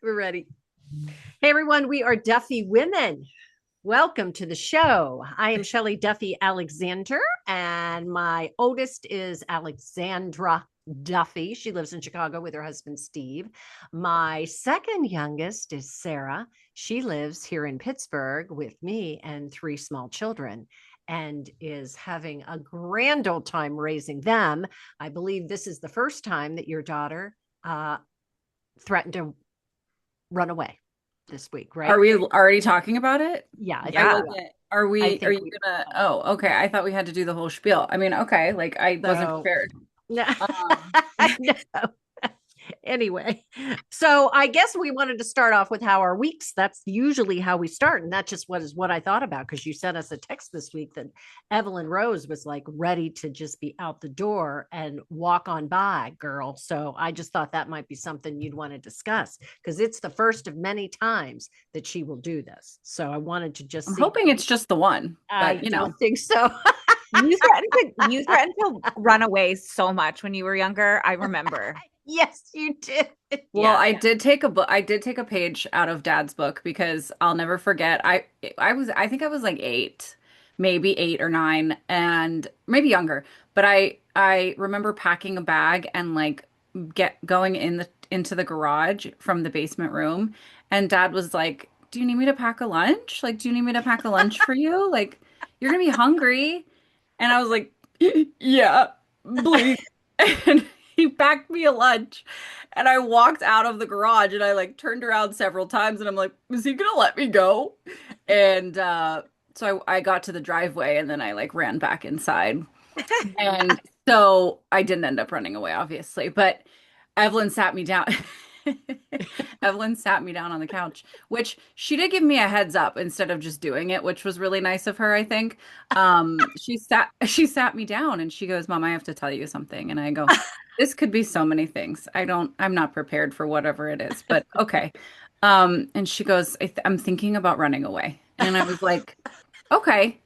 We're ready. Hey, everyone. We are Duffy Women. Welcome to the show. I am Shelley Duffy Alexander, and my oldest is Alexandra Duffy. She lives in Chicago with her husband, Steve. My second youngest is Sarah. She lives here in Pittsburgh with me and three small children and is having a grand old time raising them. I believe this is the first time that your daughter threatened to run away this week, right? Are we already talking about it? Yeah, I I think Yeah. we are. wasn't. Are you We gonna? Oh, okay. I thought we had to do the whole spiel. I mean, okay. Like I wasn't so. prepared. No, Um, I know. Anyway, so I guess we wanted to start off with how our weeks. That's usually how we start, and that just what I thought about because you sent us a text this week that Evelyn Rose was like ready to just be out the door and walk on by, girl. So I just thought that might be something you'd want to discuss because it's the first of many times that she will do this. So I wanted to just I'm see. hoping it's just the one, I but don't think so. You threatened to run away so much when you were younger. I remember. Yes, you did. well, Yeah. I did take a book. I did take a page out of Dad's book because I'll never forget. I think I was like 8, maybe 8 or 9, and maybe younger. But I remember packing a bag and like get going into the garage from the basement room, and Dad was like, "Do you need me to pack a lunch? Like, do you need me to pack a lunch for you? Like, you're gonna be hungry." And I was like, "Yeah, please." And he packed me a lunch. And I walked out of the garage and I like turned around several times and I'm like, is he gonna let me go? And so I got to the driveway and then I like ran back inside. And so I didn't end up running away, obviously, but Evelyn sat me down. Evelyn sat me down on the couch, which she did give me a heads up instead of just doing it, which was really nice of her, I think. She sat me down and she goes, "Mom, I have to tell you something." And I go, "This could be so many things. I'm not prepared for whatever it is, but okay." And she goes, I'm thinking about running away." And I was like, "Okay."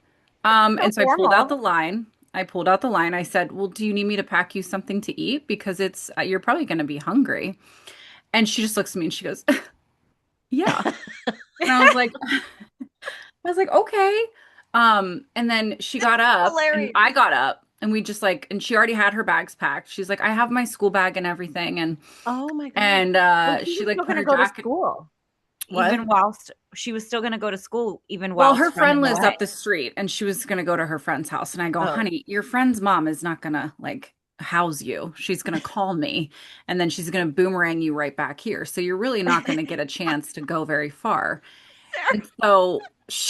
So And so I pulled out formal. the line. I pulled out the line. I said, "Well, do you need me to pack you something to eat? Because it's you're probably going to be hungry." And she just looks at me and she goes, "Yeah." And I was like, "Okay." And then she got up and Hilarious. I got up and we just like, and she already had her bags packed. She's like, "I have my school bag and everything." Oh my God. And Well, she she was like still put going to her go to jacket. school, What? even whilst she was still going to go to school, even Well, her whilst friend running lives away. up the street and she was going to go to her friend's house. And I go, Oh, "Honey, your friend's mom is not going to like house you. She's going to call me and then she's going to boomerang you right back here. So you're really not going to get a chance to go very far." And so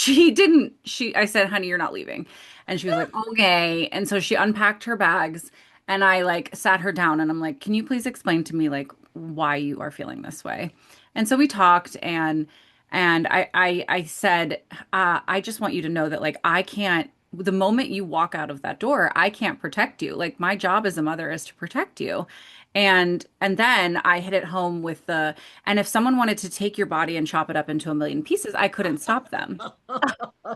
I said, "Honey, you're not leaving." And she was like, "Okay." And so she unpacked her bags and I like sat her down and I'm like, "Can you please explain to me like why you are feeling this way?" And so we talked and I said, "I just want you to know that like I can't the moment you walk out of that door, I can't protect you. Like my job as a mother is to protect you." And then I hit it home with and if someone wanted to take your body and chop it up into a million pieces, I couldn't stop them.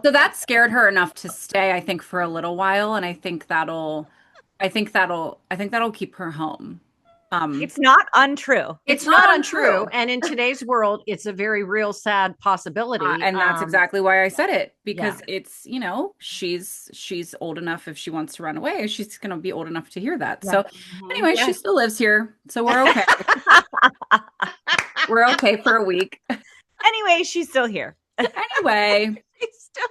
So that scared her enough to stay, I think, for a little while, and I think that'll keep her home. Um, It's not untrue. it's it's not not untrue. untrue. And in today's world, it's a very real sad possibility. And that's exactly why I said it Yeah. because it's, she's old enough if she wants to run away, she's going to be old enough to hear that. Yeah. So Mhm. anyway, she Yeah. still lives here, so we're okay. We're okay for a week. Anyway, she's still here. Anyway, Still,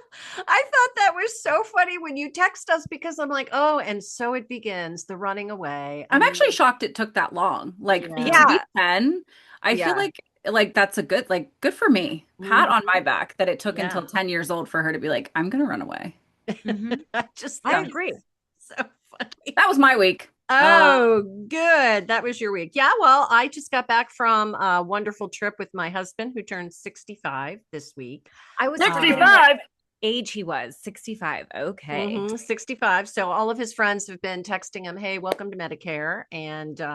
I thought that was so funny when you text us because I'm like, oh, and so it begins the running away. I I'm actually mean, shocked it took that long. Like yeah. to be Yeah. 10, I feel Yeah. like that's a good for me. Pat on Mhm. my back that it took Yeah. until 10 years old for her to be like, "I'm gonna run away." Hmm. I just I think So agree. it's so funny. that was my week. Uh, Oh, good. That was your week. Yeah, well, I just got back from a wonderful trip with my husband who turned 65 this week. I was forgetting what 65. age he was. 65. Okay. 65. So all of his friends have been texting him, "Hey, welcome to Medicare." And so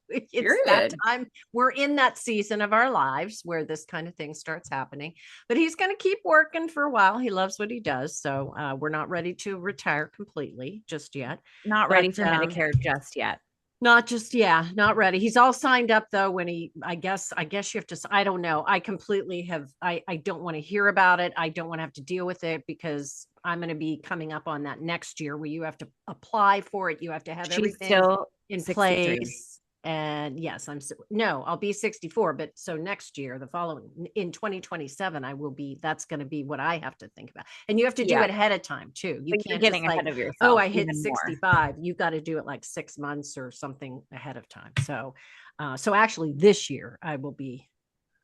it's that Period. time. We're in that season of our lives where this kind of thing starts happening. But he's going to keep working for a while. He loves what he does. So we're not ready to retire completely just yet. Not But ready for Medicare just yet. Not just, yeah, not ready. He's all signed up though. When I guess you have to, I don't know. I completely have, I don't want to hear about it. I don't want to have to deal with it because I'm going to be coming up on that next year where you have to apply for it. You have to have She's everything still in 63. place. And yes, no, I'll be 64, but so next year, the following in 2027, that's going to be what I have to think about. And you have to do Yeah, it ahead of time too. You but you're can't just getting like, ahead of oh, yourself I hit even more. 65. You've got to do it like 6 months or something ahead of time. So actually this year I will be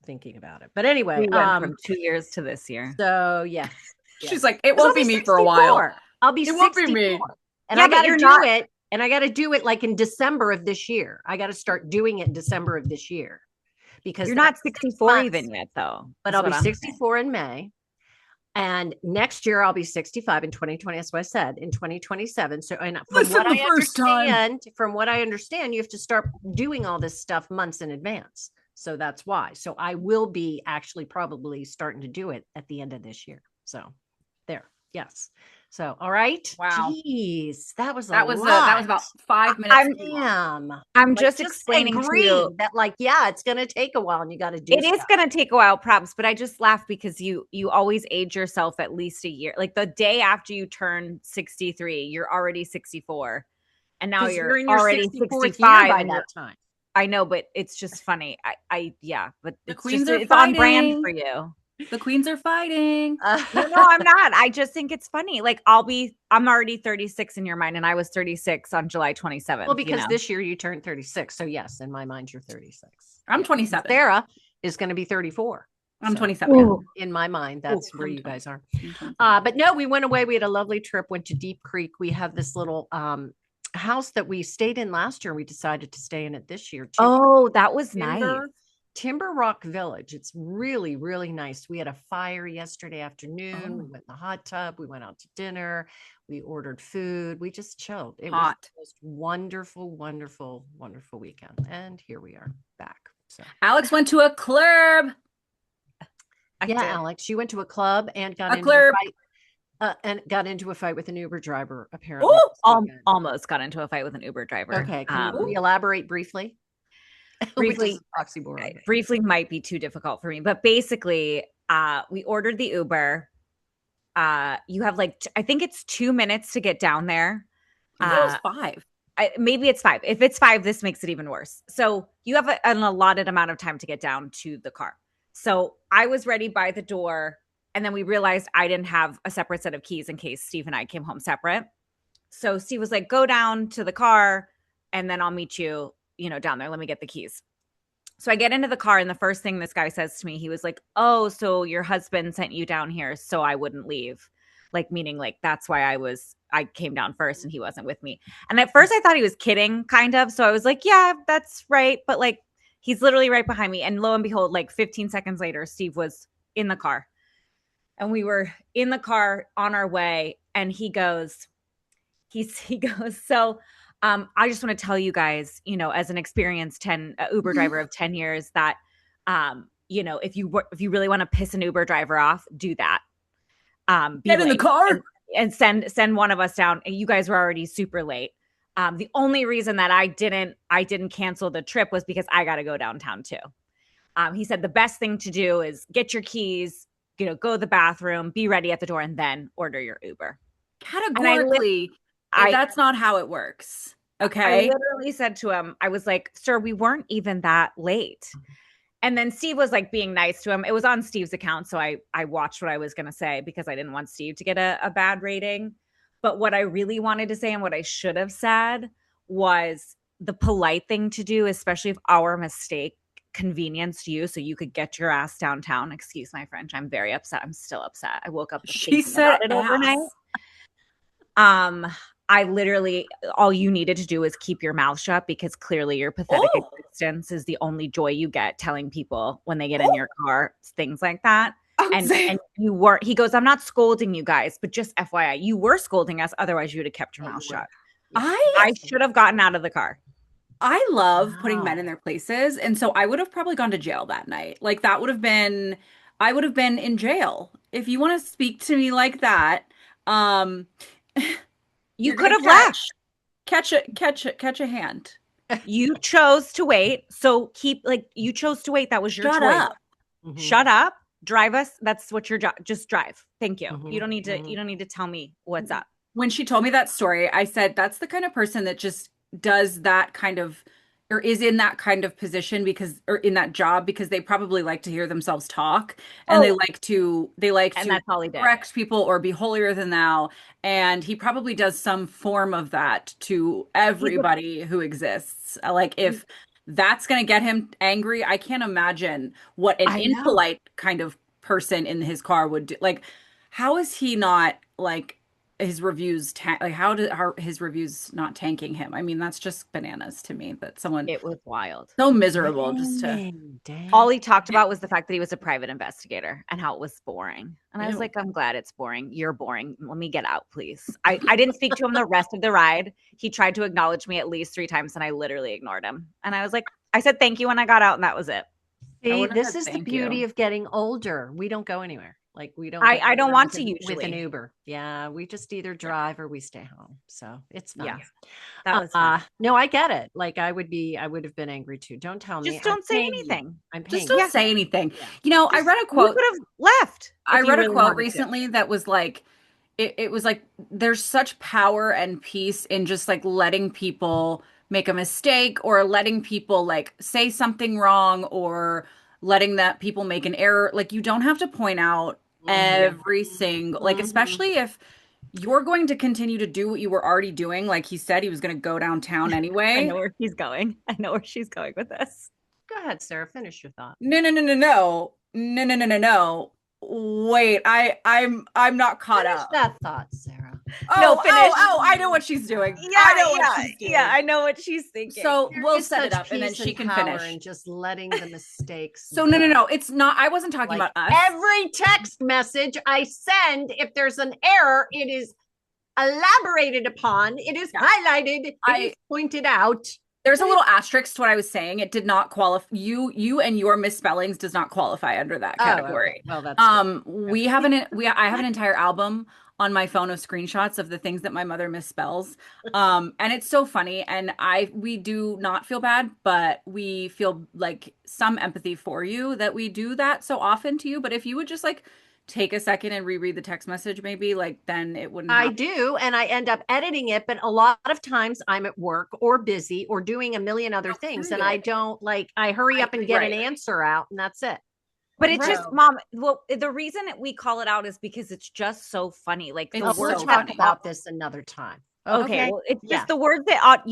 thinking about it. But anyway, We went from 2 years to this year. so yes. She's like, it 'Cause won't be me for a while. I'll be It won't be 64. me. And Yeah, I but got to you're do not. it. And I got to do it like in December of this year. I got to start doing it in December of this year because You're that's not 64 months. even yet, though. But is I'll be what I'm saying. 64 in May. And next year I'll be 65 in 2020. That's what I said in 2027. So, and from what I understand, you have to start doing all this stuff months in advance. So that's why. So I will be actually probably starting to do it at the end of this year. So there. Yes. So, all right. Wow. Jeez, that was that was lot. about 5 minutes. I'm Like, just explaining to agree you that, like, yeah, it's going to take a while and you got to do it is stuff. going to take a while, props, but I just laugh because you always age yourself at least a year. Like the day after you turn 63, you're already 64. And now 'Cause you're in your already 64th 65 year by and that time. I know, but it's just funny. Yeah, but The it's queens just are it's on brand fighting. for you. The queens are fighting. No, I'm not. I just think it's funny. Like I'm already 36 in your mind, and I was 36 on July 27th. Well, because this year you turned 36. So yes, in my mind, you're 36. I'm 27. Sarah is going to be 34. I'm So 27. Ooh. in my mind, that's where you 20. guys are. I'm 27. But no, we went away. We had a lovely trip, went to Deep Creek. We have this little house that we stayed in last year. We decided to stay in it this year too. Oh, that was nice. Timber Rock Village. It's really, really nice. We had a fire yesterday afternoon. We went in the hot tub. We went out to dinner. We ordered food. We just chilled. It was the most wonderful, wonderful, wonderful weekend. And here we are back. So Alex went to a club. Alex, you went to a club and got into a fight with an Uber driver, apparently. Almost got into a fight with an Uber driver. Okay. Can we elaborate briefly? Briefly might be too difficult for me, but basically we ordered the Uber. You have I think it's 2 minutes to get down there. I thought it was 5. Maybe it's 5. If it's 5, this makes it even worse. So you have an allotted amount of time to get down to the car. So I was ready by the door, and then we realized I didn't have a separate set of keys in case Steve and I came home separate. So Steve was like, go down to the car and then I'll meet you, down there. Let me get the keys. So I get into the car, and the first thing this guy says to me, he was like, oh, so your husband sent you down here so I wouldn't leave. Meaning that's why I came down first and he wasn't with me. And at first I thought he was kidding, kind of. So I was like, yeah, that's right. But he's literally right behind me. And lo and behold, 15 seconds later, Steve was in the car. And we were in the car on our way. And he goes, so I just want to tell you guys, as an experienced Uber driver of 10 years that, if you really want to piss an Uber driver off, do that. Get in the car and send one of us down. And you guys were already super late. The only reason that I didn't cancel the trip was because I got to go downtown too. He said the best thing to do is get your keys, go to the bathroom, be ready at the door, and then order your Uber. Categorically, that's not how it works. Okay. I literally said to him, I was like, sir, we weren't even that late. And then Steve was being nice to him. It was on Steve's account. So I watched what I was going to say because I didn't want Steve to get a bad rating. But what I really wanted to say and what I should have said was the polite thing to do, especially if our mistake convenienced you so you could get your ass downtown. Excuse my French. I'm very upset. I'm still upset. I woke up she said about it overnight. I literally, all you needed to do was keep your mouth shut because clearly your pathetic existence is the only joy you get telling people when they get in your car, things like that. And you weren't, he goes, I'm not scolding you guys, but just FYI, you were scolding us. Otherwise you would have kept your mouth shut. I should have gotten out of the car. I love putting men in their places. And so I would have probably gone to jail that night. I would have been in jail. If you want to speak to me like that, you could have left. Catch a hand. You chose to wait. So you chose to wait. That was your Shut choice. up. Mhm. Shut up. Drive us. That's what your job. Just drive. Thank you. Mhm. You don't need to. Mhm. You don't need to tell me what's up. When she told me that story, I said, that's the kind of person that just does that kind of, or is in that kind of position because, or in that job because they probably like to hear themselves talk and Oh, they like and to that's all he did. correct people or be holier than thou. And he probably does some form of that to everybody who exists. Like if that's going to get him angry, I can't imagine what an I know. impolite kind of person in his car would do. Like, how is he not like his reviews like how are his reviews not tanking him? I mean, that's just bananas to me that someone It was wild. so miserable just to Dang. All he talked about was the fact that he was a private investigator and how it was boring. And I was Ew. like, I'm glad it's boring. You're boring. Let me get out, please. I didn't speak to him the rest of the ride. He tried to acknowledge me at least 3 times and I literally ignored him. And I was like, I said thank you when I got out and that was it. I See, wouldn't have this said is the thank beauty you. of getting older. We don't go anywhere. Like we don't. I don't want to with an usually. Uber. Yeah, we just either drive or we stay home. So it's fine. Yeah. That was fun. No, I get it. Like I would have been angry too. Don't tell me. Just don't say paying you. anything. I'm Just paying don't you. say anything. Yeah. You know, I read a You quote. could have left. I if you read a really quote wanted to. recently that was like, it was like, there's such power and peace in just like letting people make a mistake or letting people like say something wrong or letting that people make an error. Like, you don't have to point out every single, like, especially if you're going to continue to do what you were already doing. Like he said, he was going to go downtown I anyway. know where she's going. I know where she's going with this. Go ahead, Sarah. Finish your thought. No, no, no, no, no, no, no, no, no, no. Wait, I'm not caught Finish up. that thought, Sarah. No, finish. I know what she's doing. Yeah, I know what she's doing. yeah. I know what she's thinking. So There we'll is set it such up and then peace she and can power finish. in just letting the mistakes. So no, no, go. no. It's not, I wasn't talking Like about us. every text message I send, if there's an error, it is elaborated upon, it is highlighted, it is pointed out. There's a little asterisk to what I was saying. It did not qualify. You and your misspellings does not qualify under that category. Okay. Well, that's we have I have an entire album on my phone of screenshots of the things that my mother misspells. And it's so funny. And we do not feel bad, but we feel like some empathy for you that we do that so often to you. But if you would just like take a second and reread the text message, maybe like then it wouldn't happen. I do, and I end up editing it, but a lot of times I'm at work or busy or doing a million other things, and I don't I hurry up and get an answer out, and that's it. But it's just, Mom, well, the reason we call it out is because it's just so funny. Like the We'll words talk about this another time. Okay. Well, it's just the words that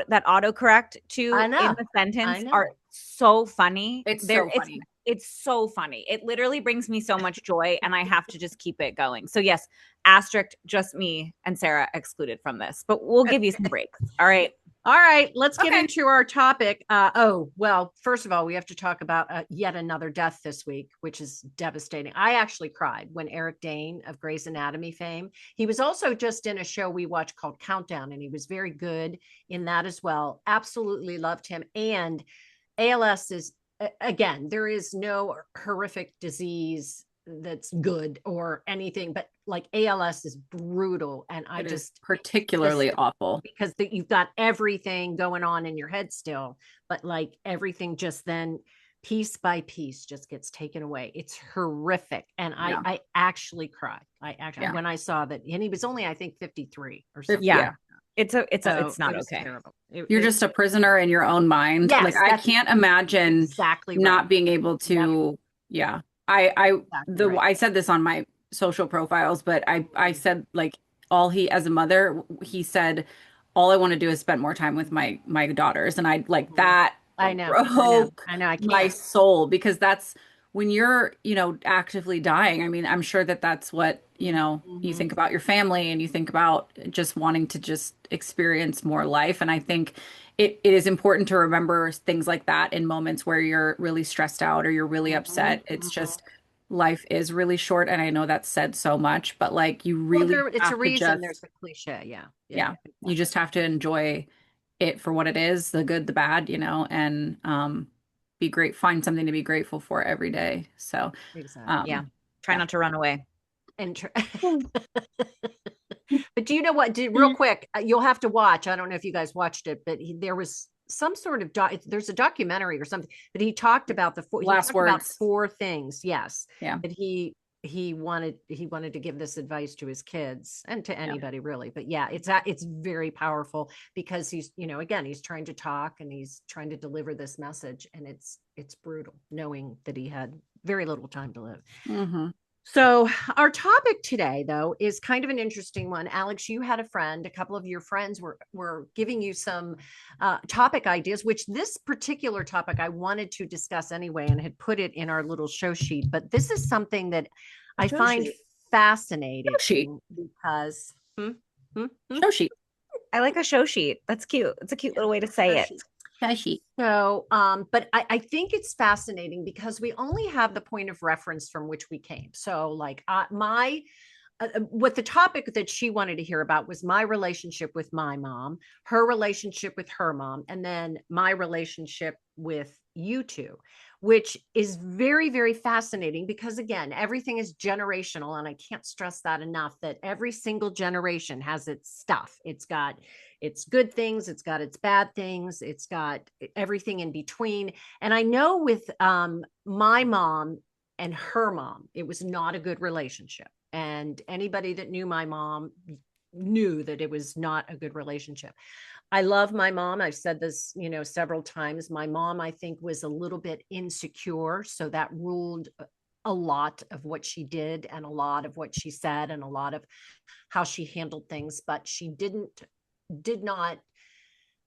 that autocorrect to in the sentence are so funny. It's so funny. It's so funny. It literally brings me so much joy, and I have to just keep it going. So yes, asterisk, just me and Sarah excluded from this, but we'll give you some breaks. All right. All right, let's get into our topic. Well, first of all, we have to talk about yet another death this week, which is devastating. I actually cried when Eric Dane of Grey's Anatomy fame. He was also just in a show we watched called Countdown, and he was very good in that as well. Absolutely loved him. And ALS is, again, there is no horrific disease that's good or anything, but like ALS is brutal, and I just particularly awful because you've got everything going on in your head still, but like everything just then piece by piece just gets taken away. It's horrific, and I actually cried. When I saw that, and he was only I think 53 or something. Yeah. It's not okay. Terrible. You're just a prisoner in your own mind. Yes, like I can't imagine exactly not being able to. Yeah. I said this on my social profiles, but I said like as a mother, he said, all I want to do is spend more time with my daughters. And I like that. I know. I can't. My soul, because that's when you're, actively dying. I mean, I'm sure that's what, you think about your family and you think about just wanting to just experience more life. And I think it is important to remember things like that in moments where you're really stressed out or you're really upset. It's just life is really short. And I know that's said so much, but like you really, it's a reason there's a cliche. Yeah. You just have to enjoy it for what it is, the good, the bad, and be great, find something to be grateful for every day. So exactly. Try not to run away. And but do you know what? Real quick, you'll have to watch. I don't know if you guys watched it, but there was some sort of there's a documentary or something, but he talked about he Last talked about words. 4 things. Yes. Yeah. That he wanted to give this advice to his kids and to anybody really. But yeah, it's very powerful because he's, again, he's trying to talk and he's trying to deliver this message, and it's brutal knowing that he had very little time to live. Mm-hmm. So our topic today, though, is kind of an interesting one. Alex, you had a couple of your friends were giving you some topic ideas, which this particular topic I wanted to discuss anyway and had put it in our little show sheet. But this is something that I find fascinating because Show sheet. I like a show sheet. That's cute. It's a cute little way to say it. Show sheet. So, but I think it's fascinating because we only have the point of reference from which we came. So like what the topic that she wanted to hear about was my relationship with my mom, her relationship with her mom, and then my relationship with you two, which is very, very fascinating because, again, everything is generational. And I can't stress that enough, that every single generation has its stuff. It's got its good things, it's got its bad things, it's got everything in between. And I know with my mom and her mom, it was not a good relationship. And anybody that knew my mom knew that it was not a good relationship. I love my mom. I've said this, several times. My mom, I think, was a little bit insecure. So that ruled a lot of what she did and a lot of what she said and a lot of how she handled things. But she did not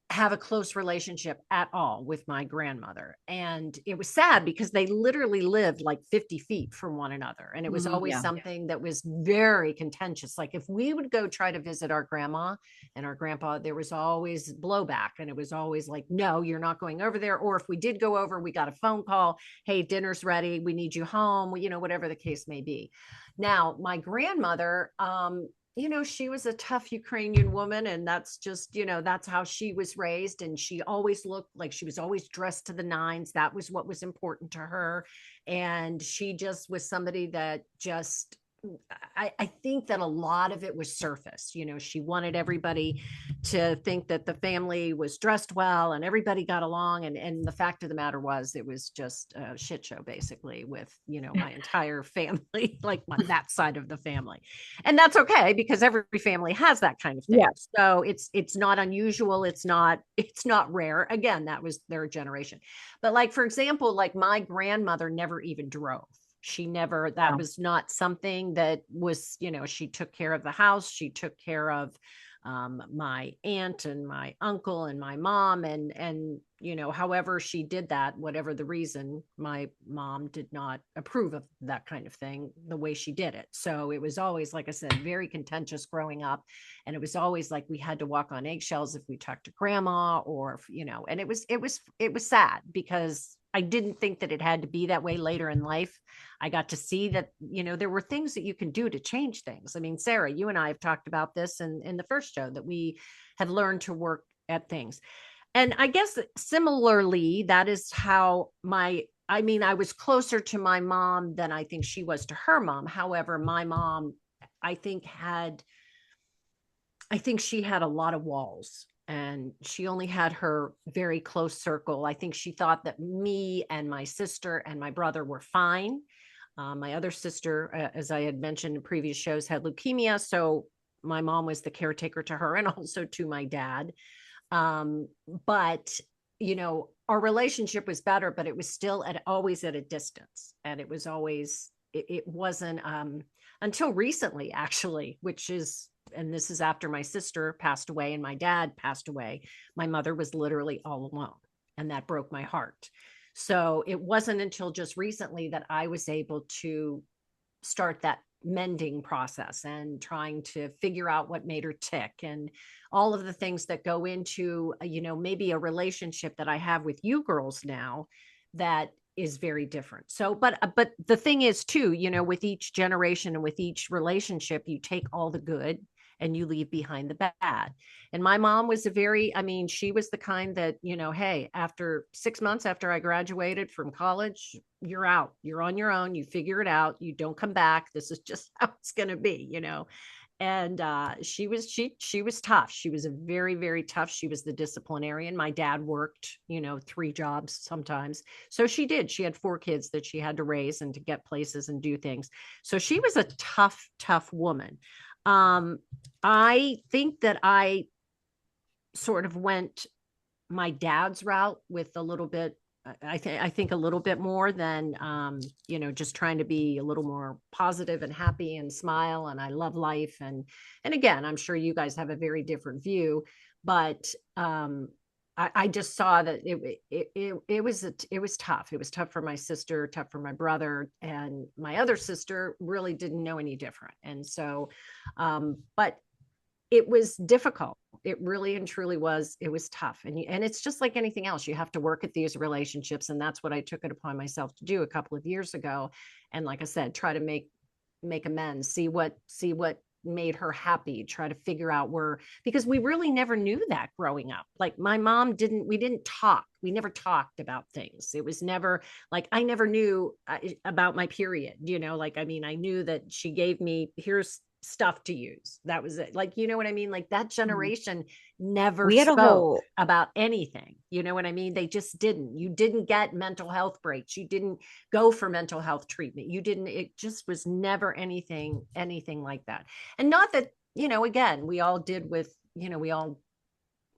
have a close relationship at all with my grandmother. And it was sad because they literally lived like 50 feet from one another. And it was always something that was very contentious. Like if we would go try to visit our grandma and our grandpa, there was always blowback. And it was always like, no, you're not going over there. Or if we did go over, we got a phone call. Hey, dinner's ready. We need you home. Whatever the case may be. Now, my grandmother, she was a tough Ukrainian woman, and that's just, that's how she was raised. And she always looked like she was always dressed to the nines. That was what was important to her. And she just was somebody that just, I think that a lot of it was surface. She wanted everybody to think that the family was dressed well and everybody got along. And the fact of the matter was, it was just a shit show, basically, with, my entire family, like that side of the family. And that's okay because every family has that kind of thing. Yeah. So it's not unusual. It's not rare. Again, that was their generation. But like, for example, like my grandmother never even drove. That was not something that was, she took care of the house. She took care of my aunt and my uncle and my mom. And, however she did that, whatever the reason, my mom did not approve of that kind of thing, the way she did it. So it was always, like I said, very contentious growing up. And it was always like we had to walk on eggshells if we talked to grandma or, and it was sad because I didn't think that it had to be that way later in life. I got to see that, there were things that you can do to change things. I mean, Sarah, you and I have talked about this in the first show, that we had learned to work at things. And I guess similarly, that is how I was closer to my mom than I think she was to her mom. However, my mom, I think she had a lot of walls. And she only had her very close circle. I think she thought that me and my sister and my brother were fine. My other sister, as I had mentioned in previous shows, had leukemia. So my mom was the caretaker to her and also to my dad. But, our relationship was better, but it was still always at a distance. And it was always, it wasn't until recently, actually, and this is after my sister passed away and my dad passed away. My mother was literally all alone, and that broke my heart. So it wasn't until just recently that I was able to start that mending process and trying to figure out what made her tick and all of the things that go into, maybe a relationship that I have with you girls now that is very different. So, but the thing is too, with each generation and with each relationship, you take all the good and you leave behind the bad. And my mom was she was the kind that, hey, after 6 months after I graduated from college, you're out, you're on your own, you figure it out, you don't come back. This is just how it's going to be, And she was tough. She was a very, very tough. She was the disciplinarian. My dad worked, 3 jobs sometimes. So she had 4 kids that she had to raise and to get places and do things. So she was a tough, tough woman. um I think that I sort of went my dad's route with a little bit. I think a little bit more than just trying to be a little more positive and happy and smile and I love life. And again, I'm sure you guys have a very different view, but I just saw that it was tough. It was tough for my sister, tough for my brother, and my other sister really didn't know any different. And so but it was difficult. It really and truly was. It was tough. And it's just like anything else. You have to work at these relationships. And that's what I took it upon myself to do a couple of years ago. And like I said, try to make amends, see what made her happy, try to figure out where, because we really never knew that growing up. Like my mom we didn't talk. We never talked about things. It was never like, I never knew about my period, like, I mean, I knew that she gave me, here's stuff to use. That was it. Like, you know what I mean? Like that generation never We had a spoke whole about anything. You know what I mean? They just didn't. You didn't get mental health breaks. You didn't go for mental health treatment. You didn't, it just was never anything like that. And not that, again, we all did with, we all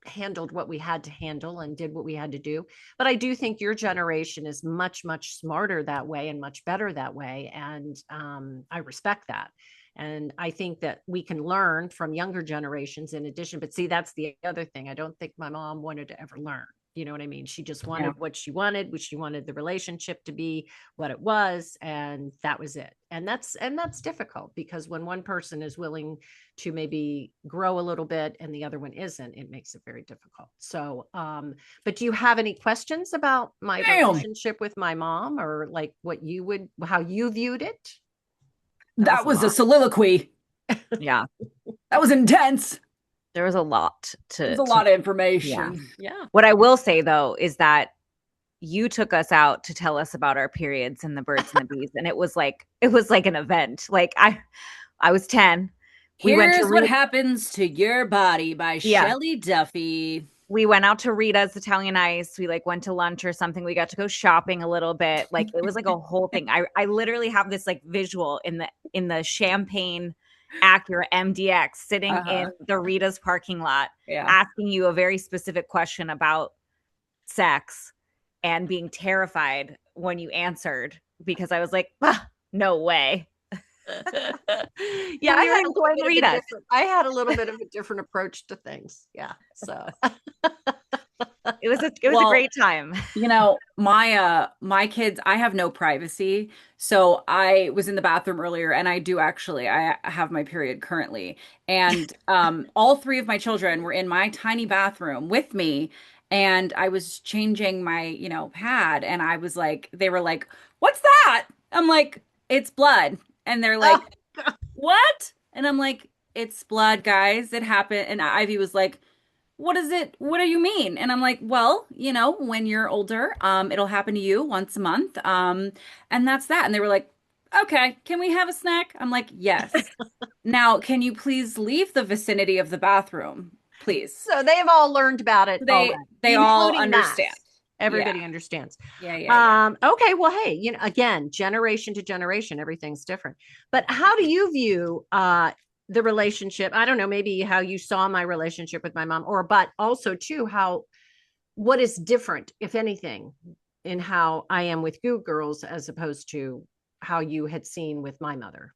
handled what we had to handle and did what we had to do. But I do think your generation is much, much smarter that way and much better that way. And I respect that. And I think that we can learn from younger generations in addition. But see, that's the other thing. I don't think my mom wanted to ever learn. You know what I mean? She just wanted what she wanted, which she wanted the relationship to be what it was, and that was it. And that's difficult because when one person is willing to maybe grow a little bit and the other one isn't, it makes it very difficult. So, but do you have any questions about my relationship with my mom, or like how you viewed it? That was a soliloquy. Yeah. That was intense. There was a lot There's a lot of information. Yeah. What I will say though is that you took us out to tell us about our periods and the birds and the bees, and it was like an event. Like I was 10. Here's What Happens to Your Body by Yeah. Shelley Duffy. We went out to Rita's Italian Ice. We like went to lunch or something. We got to go shopping a little bit. Like it was like a whole thing. I literally have this like visual in the Champagne Acura MDX sitting in the Rita's parking lot, asking you a very specific question about sex and being terrified when you answered, because I was like, no way. Yeah, I had a little bit of a different approach to things. Yeah. So it was a great time. My kids, I have no privacy. So I was in the bathroom earlier, and I have my period currently. And all 3 of my children were in my tiny bathroom with me. And I was changing my, pad, and I was like, they were like, "What's that?" I'm like, "It's blood." And they're like, "What?" And I'm like, "It's blood, guys. It happened." And Ivy was like, "What is it? What do you mean?" And I'm like, "Well, when you're older, it'll happen to you once a month. And that's that." And they were like, "Okay, can we have a snack?" I'm like, "Yes." "Now, can you please leave the vicinity of the bathroom, please?" So they've all learned about it. They all understand. Max. Everybody understands. Yeah. Okay. Well, hey, again, generation to generation, everything's different. But how do you view the relationship? I don't know, maybe how you saw my relationship with my mom, but also too, what is different, if anything, in how I am with you girls as opposed to how you had seen with my mother?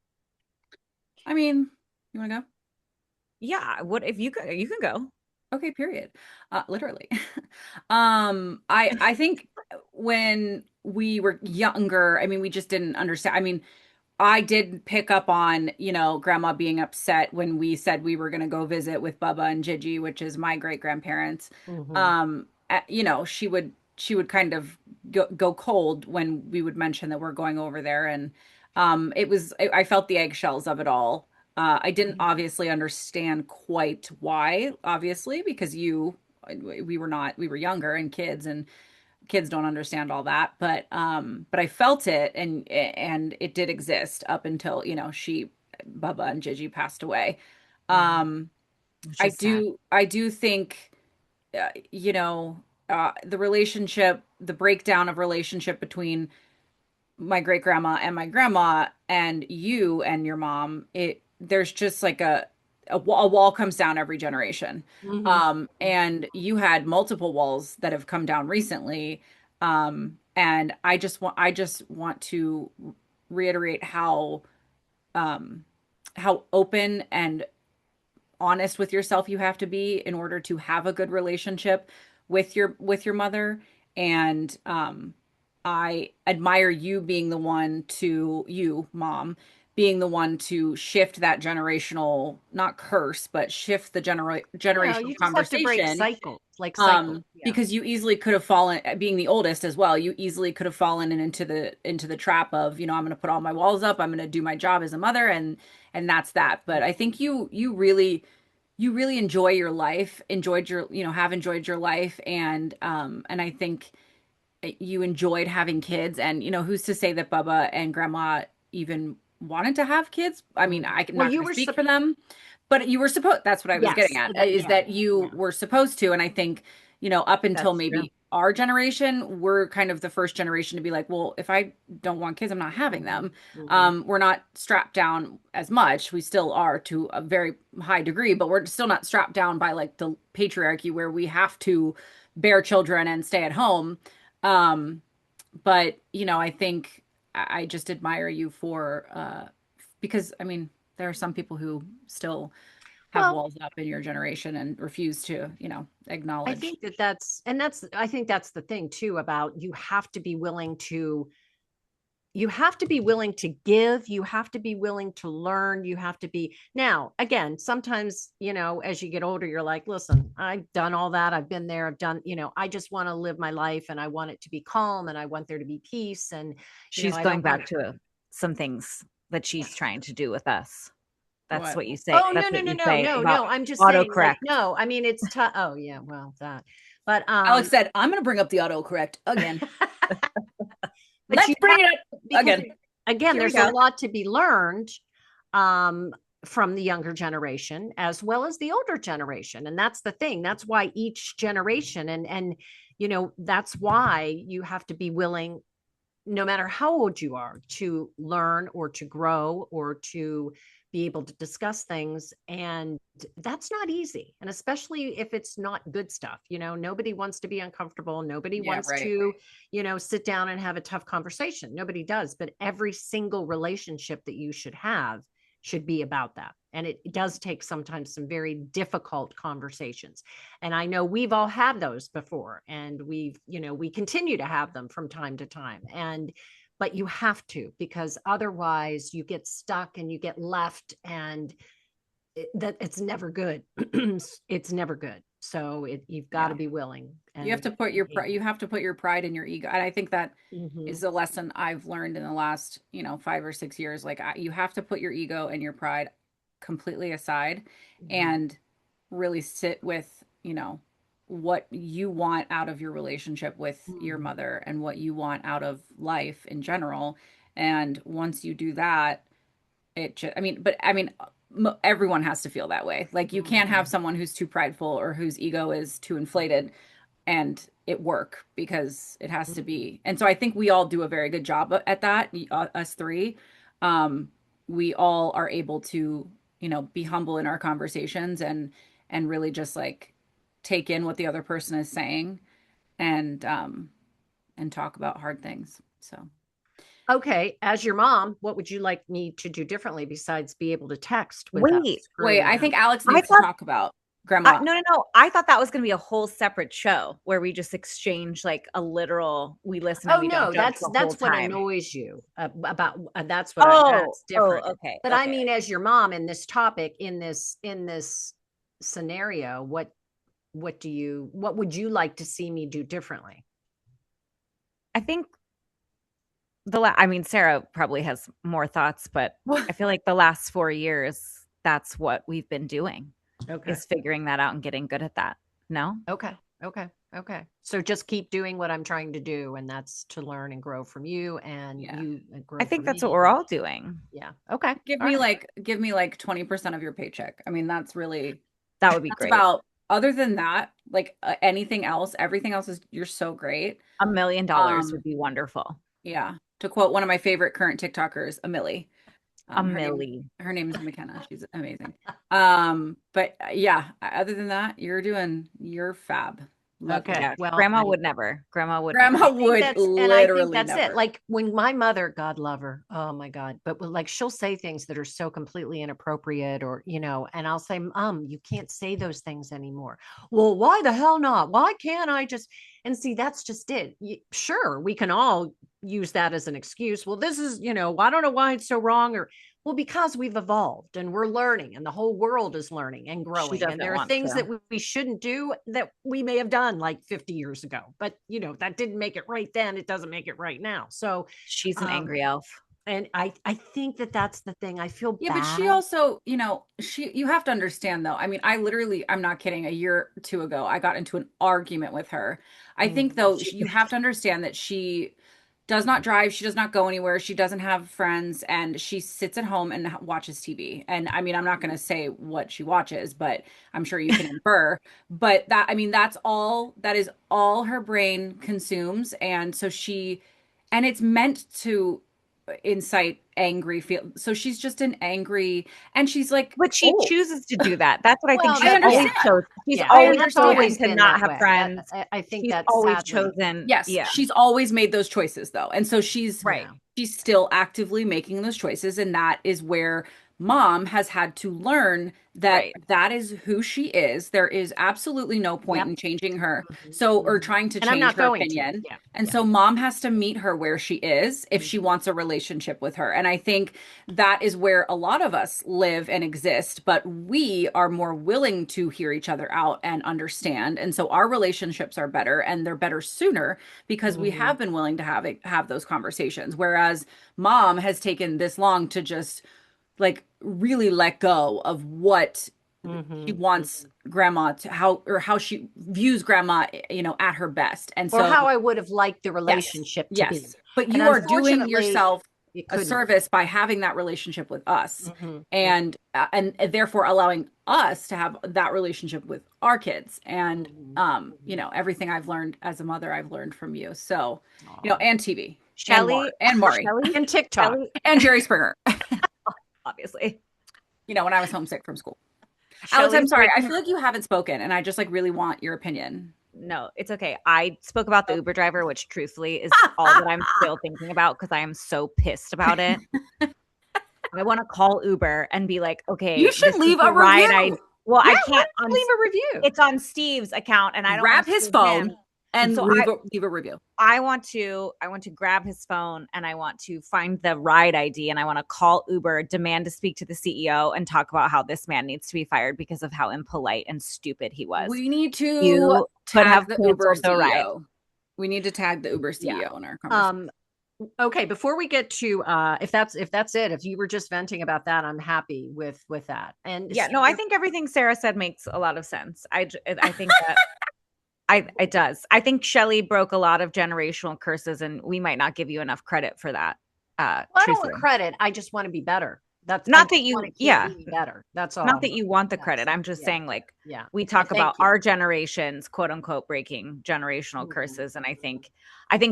I mean, you want to go? Yeah. What if you can go? Okay, period. Literally. I think when we were younger, I mean, we just didn't understand. I mean, I did pick up on, grandma being upset when we said we were going to go visit with Bubba and Gigi, which is my great grandparents. Mm-hmm. She would kind of go cold when we would mention that we're going over there. And I felt the eggshells of it all. I didn't obviously understand quite why, obviously, because we were younger and kids don't understand all that. But I felt it, and it did exist up until, she Bubba and Gigi passed away. Mhm. Which I is sad. do think, you know, the relationship, the breakdown of relationship between my great grandma and my grandma and you and your mom, there's just like a wall comes down every generation. Mhm. And you had multiple walls that have come down recently. And I just want to reiterate how open and honest with yourself you have to be in order to have a good relationship with your mother. And I admire you being the one to you, mom, being the one to shift that generational, not curse, but shift the generational You just have to break conversation. cycles, like cycles. Yeah. Because you easily could have fallen, being the oldest as well, you easily could have fallen into the trap of, I'm going to put all my walls up, I'm going to do my job as a mother, and that's that. But I think you really enjoy your life, have enjoyed your life, and I think you enjoyed having kids. And who's to say that Bubba and Grandma even wanted to have kids? I mean, Mhm. I'm Well, not you going to were speak for them, but you were supposed, that's what I was getting yes, at, that is yeah, that you yeah. were supposed to. And I think, up until That's true. maybe our generation, we're kind of the first generation to be like, well, if I don't want kids, I'm not having them. Mhm. We're not strapped down as much. We still are to a very high degree, but we're still not strapped down by like the patriarchy where we have to bear children and stay at home. Um, but I think I just admire you for because I mean, there are some people who still have Well, walls up in your generation and refuse to, I acknowledge. think that's I think that's the thing too about you have to be willing to give, you have to be willing to learn, you have to be now again, sometimes, as you get older, you're like, listen, I've done all that, I've been there, I've done, I just want to live my life and I want it to be calm and I want there to be peace and She's I going don't want back to some things that she's trying to do with us. That's What? what you say. oh no That's no what no you no say no about no I'm just saying like autocorrect. no I mean it's tough. Oh yeah, well that but Alex said, I'm going to bring up the autocorrect again. but Let's you bring have it up because again. again Here we there's a go. lot to be learned um from the younger generation as well as the older generation, and that's the thing, that's why each generation and that's why you have to be willing, no matter how old you are, to learn or to grow or to be able to discuss things. And that's not easy. And especially if it's not good stuff, nobody wants to be uncomfortable. Nobody Yeah, wants right. to, sit down and have a tough conversation. Nobody does. But every single relationship that you should have should be about that. And it does take sometimes some very difficult conversations. And I know we've all had those before, and we continue to have them from time to time. But you have to, because otherwise you get stuck and you get left, and it's never good. It's never good. So you've got to Yeah. be willing You have and to put you have to put your pride in your ego. And I think that mm-hmm. is a lesson I've learned in the last, 5 or 6 years. Like you have to put your ego and your pride completely aside Mm-hmm. and really sit with, what you want out of your relationship with your Mm-hmm. mother and what you want out of life in general. And once you do that, I mean, but I mean, everyone has to feel that way. Like you can't have Mm-hmm. someone who's too prideful or whose ego is too inflated and it work, because it has to Mm-hmm. be. And so I think we all do a very good job at that, us three. Um, we all are able to, be humble in our conversations and really just like take in what the other person is saying and talk about hard things. So Okay, as your mom, what would you like me to do differently besides be able to text without Wait, wait, screwing it I up? think Alex I needs to thought talk about grandma. no, no, no. I thought that was going to be a whole separate show where we just exchange like a literal we listen and Oh we don't no, judge the whole that's what time. annoys you about Oh, that's oh, different. okay, But I okay. mean, as your mom in this topic, in this scenario, what would you like to see me do differently? I think I mean, Sarah probably has more thoughts, but I feel like the last 4 years, that's what we've been doing Okay. is figuring that out and getting good at that. No? Okay. Okay. Okay. So just keep doing what I'm trying to do, and that's to learn and grow from you, and Yeah. you I grow think from that's what me. we're all doing. Yeah. Okay. Give All me right. like 20% of your paycheck. I mean, that's really That would be that's great. about other than that, like anything else, everything else is you're so great. $1 million would be wonderful. Yeah. To quote one of my favorite current TikTokers, Amelie. A Her name milli. her name is McKenna. She's amazing. But yeah, other than that, you're fab. Love you. Okay. Yeah. Well, Grandma would never. Grandma would never. Grandma would I think literally that's it. never. Like when my mother, God love her, oh my God, but like she'll say things that are so completely inappropriate, or and I'll say, you can't say those things anymore. Well, why the hell not? Why can't I just? And see, that's just it. Sure, we can all use that as an excuse. Well, this is, I don't know why it's so wrong, or well, because we've evolved and we're learning, and the whole world is learning and She growing. And doesn't there are want things to. that we shouldn't do that we may have done like 50 years ago. But, that didn't make it right then. It doesn't make it right now. So, She's an um, angry elf. and I think that that's the thing. I feel Yeah, but she bad. also, you have to understand though. I mean, I'm not kidding, a year or two ago, I got into an argument with her. I think though, you have to understand that she does not drive, she does not go anywhere, she doesn't have friends, and she sits at home and watches TV. And I mean, I'm not going to say what she watches, but I'm sure you can infer. But that is all her brain consumes. And so and it's meant to incite angry feel. So she's just an angry, and she's like, But she oh, chooses to do that. That's what I think Well, she's I always understand. chose. She's Yeah, I always and that's chosen always to been not that have way. friends. I think She's that's always sadly, chosen. Yes, Yeah. she's always made those choices though. And so Right. she's still actively making those choices, and that is where mom has had to learn that Right. that is who she is. There is absolutely no point yep. in changing her. Mhm, So or mhm. trying to And I'm change not her going to. opinion. Yeah. And Yeah. so mom has to meet her where she is if she Mhm, wants a relationship with her. And I think that is where a lot of us live and exist, but we are more willing to hear each other out and understand. And so our relationships are better, and they're better sooner because we mhm, have been willing to have those conversations. Whereas mom has taken this long to just like really let go of what she mhm, wants mhm. grandma to how she views grandma, at her best. And Or so how I would have liked the yes, relationship to be. yes. But And you are doing unfortunately, yourself it a couldn't be. service by having that relationship with us, Mhm, and therefore allowing us to have that relationship with our kids. And mhm, mhm. everything I've learned as a mother, I've learned from you. So, Aw. and TV and Shelley, Maury Shelley, And TikTok. Shelley, and Jerry Springer. obviously. When I was homesick from school. Alex, I'm Shelley's sorry. I breaking. feel like you haven't spoken, and I just like really want your opinion. No, it's okay. I spoke about the Uber driver, which truthfully is all that I'm still thinking about because I am so pissed about it. I want to call Uber and be like, You okay, should this is leave the a ride I review. well, Yeah, I why can't don't you leave a review? it's on Steve's account and I don't want Grab to his sue phone him. and So leave a review. I want to grab his phone and I want to find the ride ID and I want to call Uber, demand to speak to the CEO and talk about how this man needs to be fired because of how impolite and stupid he was. We need to You could have tag the Uber canceled the ride. CEO. We need to tag the Uber Yeah. CEO in our conversation. Okay, before we get to if that's it, if you were just venting about that, I'm happy with that. And Yeah, no, I think everything Sarah said makes a lot of sense. I think that it does. I think Shelley broke a lot of generational curses, and we might not give you enough credit for that. well, I don't Truthfully, want credit. I just want to be better. I not that just want you, to keep yeah, being better. That's all. not that you want the Yes. credit. I'm just Yeah. saying, like, Yeah. we talk Thank about you. our generations, quote unquote, breaking generational Mhm. curses, and I think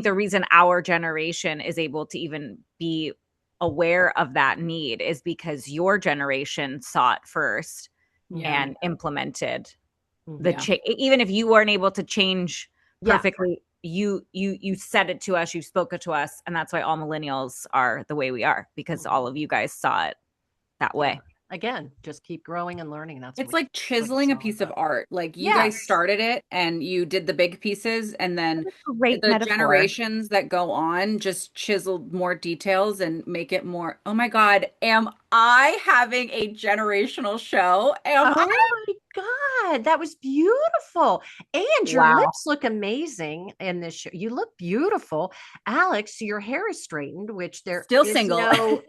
the reason our generation is able to even be aware of that need is because your generation saw it first Yeah. and implemented the Mhm. even if you weren't able to change Yeah. perfectly, you said it to us, you spoke it to us, and that's why all millennials are the way we are because all of you guys saw it that way. Again, just keep growing and learning. That's It's what like it's chiseling a all piece of about. art. Like you guys Yes. started it and you did the big pieces, and then Great the metaphor. generations that go on just chiseled more details and make it more. Oh my God, am I having a generational show? Am Oh I? my God, that was beautiful. And your Wow. lips look amazing in this show. You look beautiful. Alex, your hair is straightened, which there Still is single.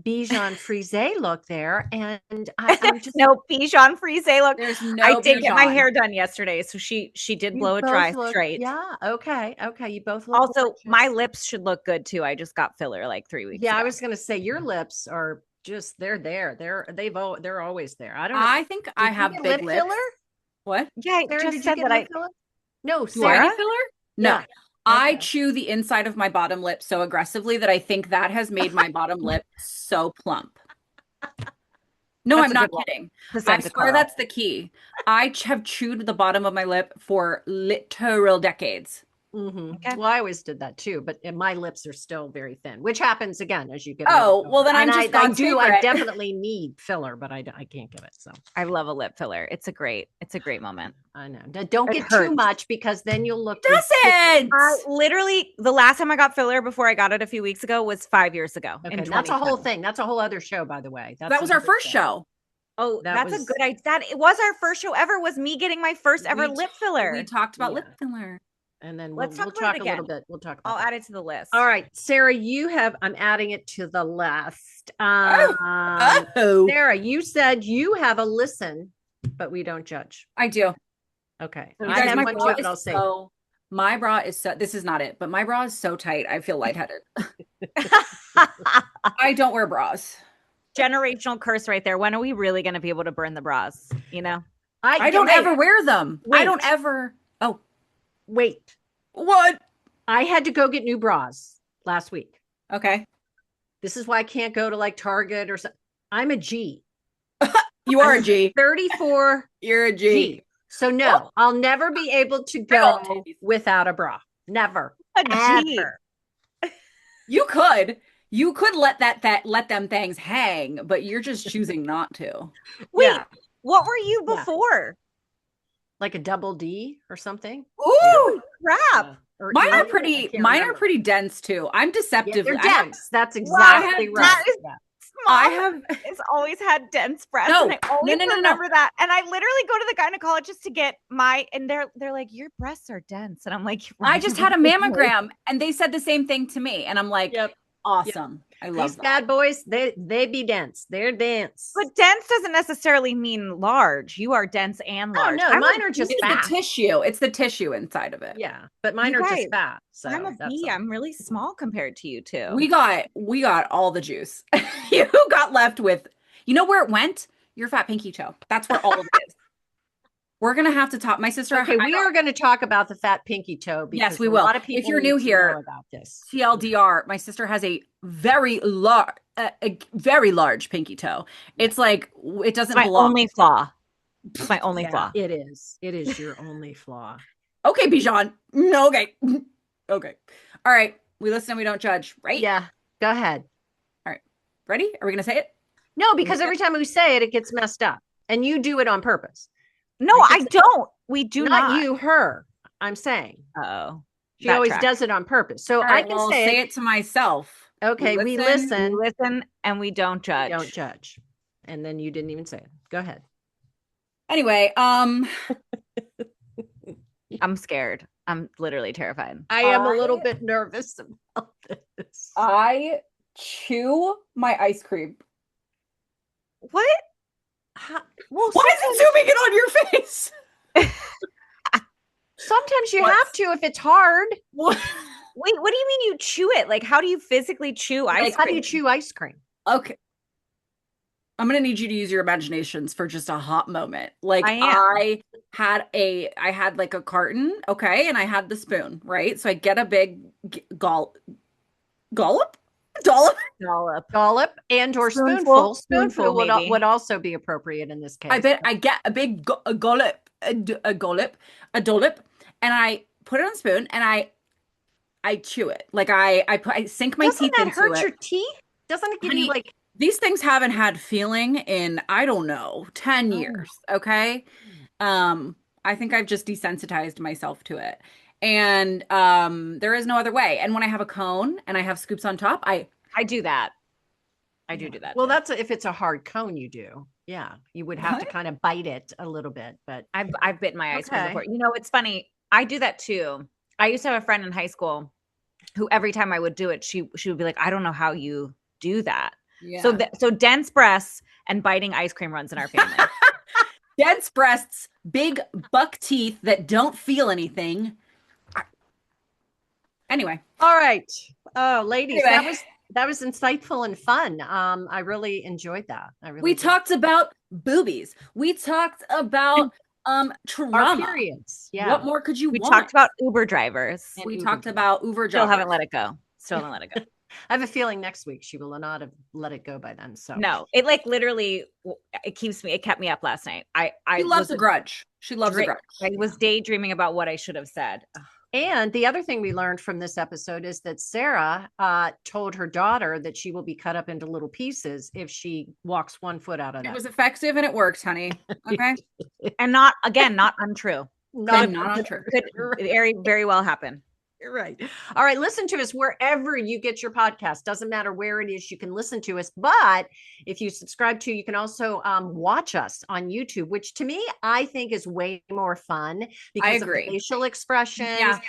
Bichon Frise look there, and I'm just no Bichon Frise look. There's no I did get my Bichon. hair done yesterday, so she did blow it dry straight. Yeah, okay. You both look Also, gorgeous. my lips should look good too. I just got filler like 3 weeks ago. I was gonna say your lips are just they're there. They're always there. I don't know. I think I have big lips. Filler? What? Yeah, I Sarah, just did said you get that lip filler? No, Do I Sarah. need filler? No. Yeah. I Okay. chew the inside of my bottom lip so aggressively that I think that has made my bottom lip so plump. No, That's I'm a not good one. kidding. Percent I to swear Carl. that's the key. I have chewed the bottom of my lip for literal decades. Okay. Well, I always did that too, but my lips are still very thin, which happens again as you get Oh, older. well, then I'm And just God's I favorite. definitely need filler, but I can't give it. So I love a lip filler. It's a great moment. I know. Don't It get too hurts. much because then you'll look. Doesn't. I literally the last time I got filler before I got it a few weeks ago was 5 years ago. Okay, in that's a whole 2020. thing. That's a whole other show, by the way. That was our another first show. Oh, That that's was- a good idea. That it was our first show ever. Was me getting my first ever We- lip filler. We talked about Yeah. lip filler. And then Let's we'll talk talk about it a little again. bit. We'll talk about I'll that. add it to the list. All right, Sarah, you have. I'm adding it to the list. Oh, Sarah, you said you have a listen, but we don't judge. I do. Okay, So I guys, have my one bra too, but I'll say. My bra is so, this is not it, but my bra is so tight. I feel lightheaded. I don't wear bras. Generational curse right there. When are we really going to be able to burn the bras? You know, I don't ever wear them. I Wait. don't ever. Oh, Wait. what? I had to go get new bras last week. Okay. This is why I can't go to like Target or something. I'm a G. You are a G. 34 You're a G. G. So no, I'll never be able to old go titties. without a bra. Never. a G. Ever. You could. You could let let them things hang, but you're just choosing not to. Wait, Yeah. what were you Yeah. before? Like a double D or something. Ooh, Crap. Or mine E? are I pretty. can't Mine remember. are pretty dense too. I'm Yeah, deceptive. they're I have- dense. That's Wow, exactly right. that is- Yeah. I Mom have. has always had dense breasts. No, and I always no. remember that. And I literally go to the gynecologist to get and they're like, your breasts are dense. And I'm like, I just had a mammogram, and they said the same thing to me, and I'm like, Yep. awesome. I love These that. bad boys, they be dense. They're dense. But dense doesn't necessarily mean large. You are dense and Oh large. no, I'm mine a are just B. It's fat. the tissue. It's the tissue inside of it. Yeah, but mine You are guys, just fat. So I'm a that's B. all. I'm really small compared to you two. We got all the juice. You got left with, you know where it went? Your fat pinky toe. That's where all of it is. We're gonna have to talk. My sister. Okay, we are going to talk about the fat pinky toe because Yes, we a will. lot of If people you're need new to here, know about this. TLDR. My sister has a very large pinky toe. It's like it doesn't my belong. only flaw. It's my only Yeah, flaw. it is. It is your only flaw. Okay, Bichon. Okay. Okay. All right. We listen and we don't judge, right? Yeah, go ahead. Ready? Are we gonna say it? No, because every time we say it, it gets messed up, and you do it on purpose. No, Like I it's- don't. We do not not. you, her. I'm saying Oh, she always does it on purpose. So All right, I can well, say it to myself. Okay, we We listen. listen and we don't judge. Don't judge. And then you didn't even say it. Go ahead. Anyway, I'm scared. I'm literally terrified. I am a I- little bit nervous about this. I chew my ice cream. What? Well, Why is it zooming in on your face? sometimes you What? have to if it's hard. What? Wait, what do you mean you chew it? Like, how do you physically chew ice Like, how do cream? you chew ice cream? Okay. I'm gonna need you to use your imaginations for just a hot moment. Like I am. I had like a carton, okay, and I had the spoon, right? So I get a big dollop? Dollop. Dollop and or Spoonful. spoonful would, Maybe. would also be appropriate in this case. I bet I get a big dollop, a dollop, and I put it on a spoon and I chew it. Like I sink my Doesn't teeth that into hurt it. your teeth? Doesn't it give Honey, you like These things haven't had feeling in, I don't know, 10 Oh. years, okay? I think I've just desensitized myself to it. And there is no other way. And when I have a cone and I have scoops on top, I do that. I do that. well, too. that's if it's a hard cone you do. Yeah. You would have to What? kind of bite it a little bit, but I've bitten my ice cream Okay. before. You know, it's funny. I do that too. I used to have a friend in high school who every time I would do it, she would be like, I don't know how you do that. Yeah. So dense breasts and biting ice cream runs in our family. Dense breasts, big buck teeth that don't feel anything. Anyway. All right. Oh, ladies, Anyway. that was insightful and fun. I really enjoyed that. We talked about boobies. We talked about our trauma. periods. Yeah. What more could you We want? talked about Uber drivers. And We Uber talked drivers. about Uber Still drivers. haven't let it go. Still haven't let it go. I have a feeling next week she will not have let it go by then. So No, it like literally it kept me up last night. I She loves a grudge. She loves a grudge. I was daydreaming about what I should have said. And the other thing we learned from this episode is that Sarah told her daughter that she will be cut up into little pieces if she walks 1 foot out of that. It was effective and it worked, honey. Okay. And not untrue. Not untrue. Could very, very well happen. You're right. All right. Listen to us wherever you get your podcast. Doesn't matter where it is, you can listen to us. But if you subscribe to, you can also watch us on YouTube, which to me, I think is way more fun because of the facial expressions. Yeah.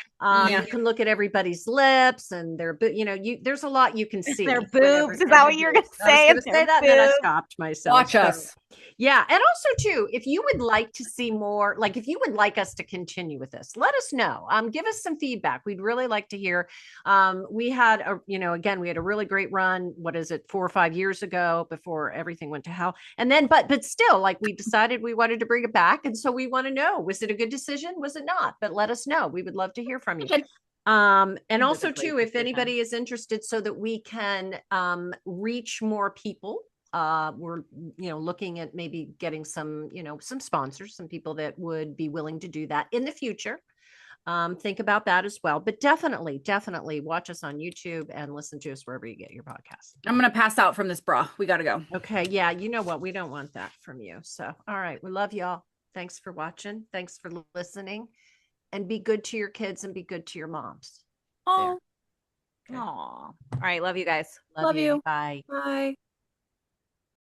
You can look at everybody's lips and their, there's a lot you can see. Their boobs. Is that what you were going to say? I was going to say that, and then I stopped myself. Watch us. Yeah. And also too, if you would like to see more, like if you would like us to continue with this, let us know. Give us some feedback. We'd really like to hear. We had again, we had a really great run. What is it, 4 or 5 years ago before everything went to hell. And then, but still, like we decided we wanted to bring it back. And so we want to know, was it a good decision? Was it not? But let us know. We would love to hear from you. And also too, if anybody is interested so that we can reach more people, we're looking at maybe getting some sponsors, some people that would be willing to do that in the future. Think about that as well, but definitely watch us on YouTube and listen to us wherever you get your podcast. I'm gonna pass out from this bra. We gotta go. Okay. Yeah, you know what, we don't want that from you. So all right, we love y'all. Thanks for watching, thanks for listening, and be good to your kids and be good to your moms. Oh, okay. All right, love you guys. Love you. Bye.